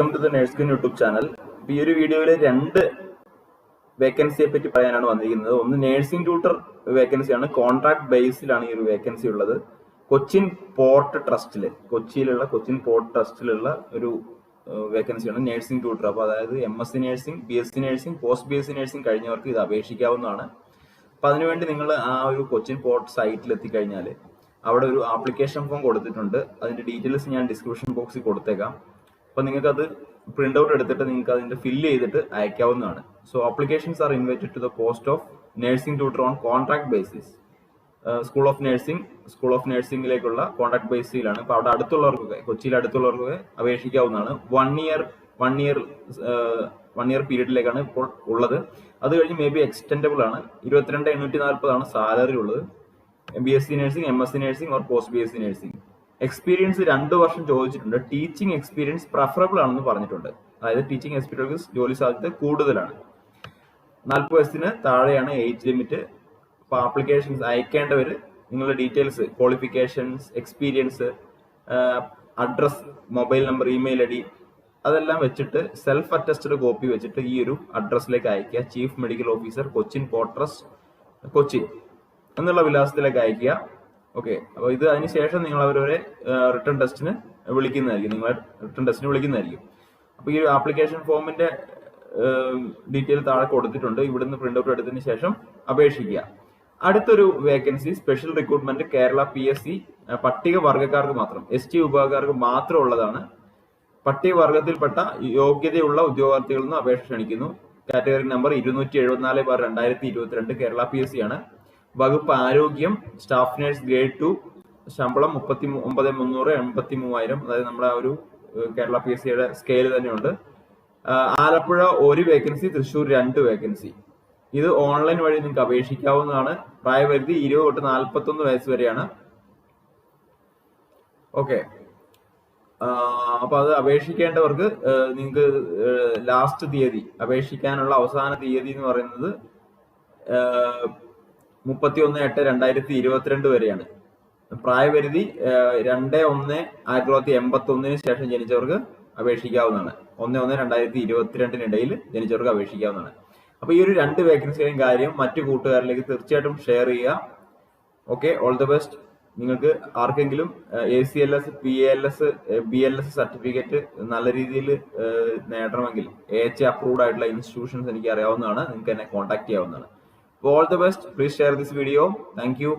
Welcome to the നേഴ്സ്കിൻ YouTube channel. ഈ ഒരു വീഡിയോയിൽ രണ്ട് വേക്കൻസിയെ പറ്റി പറയാനാണ് വന്നിരിക്കുന്നത്. ഒന്ന് നേഴ്സിംഗ് ട്യൂട്ടർ വേക്കൻസിയാണ്. കോൺട്രാക്ട് ബേസിലാണ് ഈ ഒരു വേക്കൻസി ഉള്ളത്. കൊച്ചിൻ പോർട്ട് ട്രസ്റ്റില്, കൊച്ചിയിലുള്ള കൊച്ചിൻ പോർട്ട് ട്രസ്റ്റിലുള്ള ഒരു വേക്കൻസിയാണ് നേഴ്സിംഗ് ട്യൂട്ടർ. അപ്പോൾ അതായത് MSc nursing, BSc nursing, post BSc nursing കഴിഞ്ഞവർക്ക് ഇത് അപേക്ഷിക്കാവുന്നതാണ്. അപ്പം അതിനുവേണ്ടി നിങ്ങൾ ആ ഒരു കൊച്ചിൻ പോർട്ട് സൈറ്റിൽ എത്തിക്കഴിഞ്ഞാൽ അവിടെ ഒരു ആപ്ലിക്കേഷൻ ഫോം കൊടുത്തിട്ടുണ്ട്. അതിന്റെ ഡീറ്റെയിൽസ് ഞാൻ ഡിസ്ക്രിപ്ഷൻ ബോക്സിൽ കൊടുത്തേക്കാം. അപ്പോൾ നിങ്ങൾക്ക് അത് പ്രിന്റ് ഔട്ട് എടുത്തിട്ട് നിങ്ങൾക്ക് അതിന്റെ ഫില്ല് ചെയ്തിട്ട് അയക്കാവുന്നതാണ്. So applications are invited to the post of nursing tutor on contract basis. School of നഴ്സിംഗിലേക്കുള്ള കോൺട്രാക്ട് ബേസിലാണ്. അപ്പോൾ അവിടെ അടുത്തുള്ളവർക്കൊക്കെ, കൊച്ചിയിൽ അടുത്തുള്ളവർക്കൊക്കെ അപേക്ഷിക്കാവുന്നതാണ്. വൺ ഇയർ പീരീഡിലേക്കാണ് ഇപ്പോൾ ഉള്ളത്. അത് കഴിഞ്ഞ് മേ ബി എക്സ്റ്റെൻഡബിൾ ആണ്. 22,840 സാലറി ഉള്ളത്. BSc nursing, MSc nursing or post BSc nursing. Experience 2 വർഷം ചോദിച്ചിട്ടുണ്ട്. ടീച്ചിങ് എക്സ്പീരിയൻസ് പ്രിഫറബിൾ ആണെന്ന് പറഞ്ഞിട്ടുണ്ട്. അതായത് ടീച്ചിങ് എക്സ്പീരിയൻസ് ജോലി സാധ്യത കൂടുതലാണ്. 40 വയസ്സിന് താഴെയാണ് ഏജ് ലിമിറ്റ്. അപ്പോൾ ആപ്ലിക്കേഷൻസ് അയക്കേണ്ടവർ നിങ്ങളുടെ details, qualifications, experience, address, mobile number, email ID അതെല്ലാം വെച്ചിട്ട് സെൽഫ് അറ്റസ്റ്റഡ് കോപ്പി വെച്ചിട്ട് ഈ ഒരു അഡ്രസ്സിലേക്ക് അയക്കുക. Chief medical officer, Cochin port trust, Cochin എന്നുള്ള വിലാസത്തിലേക്ക് അയക്കുക. ഓക്കെ. അപ്പോൾ ഇത് അതിനുശേഷം നിങ്ങൾ അവരവരെ റിട്ടേൺ ടെസ്റ്റിന് വിളിക്കുന്നതായിരിക്കും. അപ്പോൾ ഈ ഒരു ആപ്ലിക്കേഷൻ ഫോമിന്റെ ഡീറ്റെയിൽ താഴെ കൊടുത്തിട്ടുണ്ട്. ഇവിടുന്ന് പ്രിന്റ് ഔട്ട് എടുത്തതിന് ശേഷം അപേക്ഷിക്കുക. അടുത്തൊരു vacancy special recruitment Kerala PSC പട്ടികവർഗക്കാർക്ക് മാത്രം, ST വിഭാഗക്കാർക്ക് മാത്രം ഉള്ളതാണ്. പട്ടികവർഗത്തിൽപ്പെട്ട യോഗ്യതയുള്ള ഉദ്യോഗാർത്ഥികളിൽ നിന്ന് അപേക്ഷ ക്ഷണിക്കുന്നു. കാറ്റഗറി നമ്പർ 274/2022 കേരള PSC ആണ്. വകുപ്പ് ആരോഗ്യം, സ്റ്റാഫ് നേഴ്സ് ഗ്രേഡ് 2, ശമ്പളം 39,300, 83,000. അതായത് നമ്മുടെ ആ ഒരു കേരള PSCയുടെ സ്കെയിൽ തന്നെയുണ്ട്. Alappuzha 1 vacancy, Thrissur 2 vacancy. ഇത് ഓൺലൈൻ വഴി നിങ്ങൾക്ക് അപേക്ഷിക്കാവുന്നതാണ്. പ്രായപരിധി 20 തൊട്ട് 41 വയസ്സ് വരെയാണ്. ഓക്കെ. അപ്പൊ അത് അപേക്ഷിക്കേണ്ടവർക്ക് നിങ്ങൾക്ക് ലാസ്റ്റ് തീയതി, അപേക്ഷിക്കാനുള്ള അവസാന തീയതി എന്ന് പറയുന്നത് 31/8/2022 വരെയാണ്. പ്രായപരിധി 2/1/1981 ശേഷം ജനിച്ചവർക്ക് അപേക്ഷിക്കാവുന്നതാണ്. 1/1/2022 ജനിച്ചവർക്ക് അപേക്ഷിക്കാവുന്നതാണ്. അപ്പൊ ഈ ഒരു 2 വേക്കൻസിയുടെയും കാര്യം മറ്റു കൂട്ടുകാരിലേക്ക് തീർച്ചയായിട്ടും ഷെയർ ചെയ്യുക. Okay, all the best. നിങ്ങൾക്ക് ആർക്കെങ്കിലും ACLS, PALS, BLS സർട്ടിഫിക്കറ്റ് നല്ല രീതിയിൽ നേടണമെങ്കിൽ AHA അപ്രൂവ്ഡ് ആയിട്ടുള്ള ഇൻസ്റ്റിറ്റ്യൂഷൻസ് എനിക്ക് അറിയാവുന്നതാണ്. നിങ്ങൾക്ക് എന്നെ കോൺടാക്ട് ചെയ്യാവുന്നതാണ്. All the best. Please share this video. Thank you.